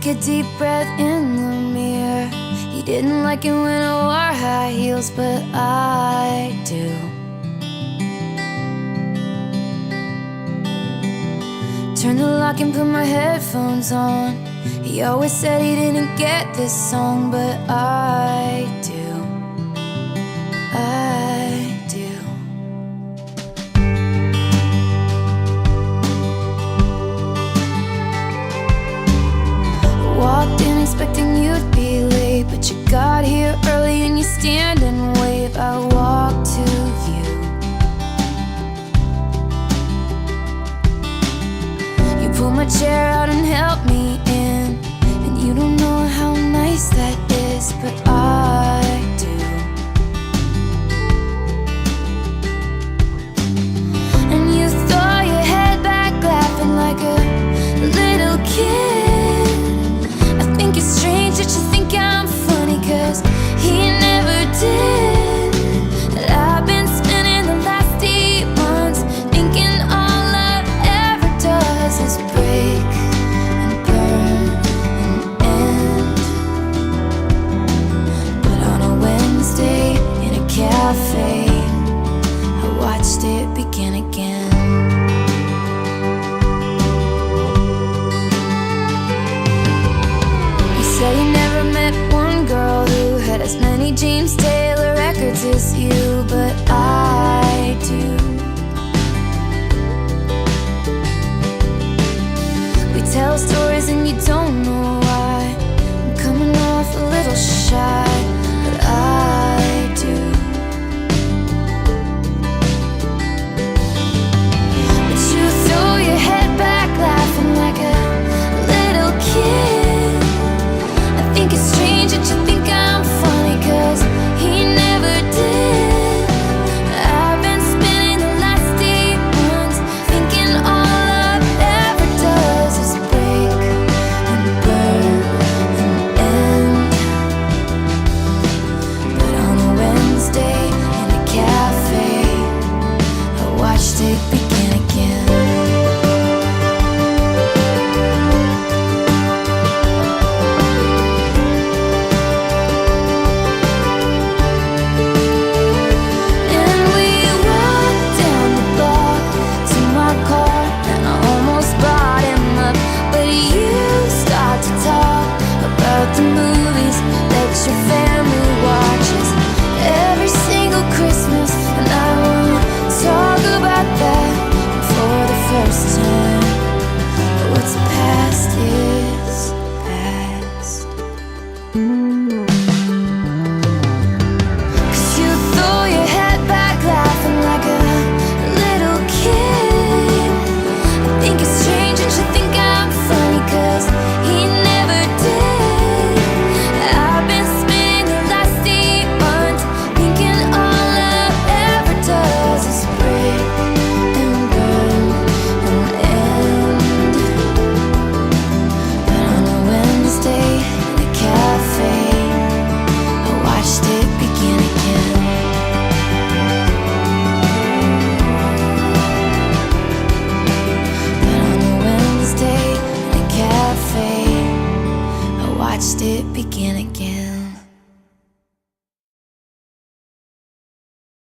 a deep breath in the mirror. He didn't like it when I wore high heels, but I do. Turned the lock and put my headphones on. He always said he didn't get this song, but I do. I do. Walked in expecting you'd be late, but you got here early and you stand and wave. I walked to you. You pulled my chair out and helped me in, and you don't know how nice that is, but I do. And you throw your head back laughing like a little kid. I think it's strange that you think I'm funny, 'cause he never did. And I've been spending the last 8 months thinking all love ever does is break and burn and end. But on a Wednesday in a cafe, I watched it begin again. You say you never met one girl who had as many James Taylor records as you.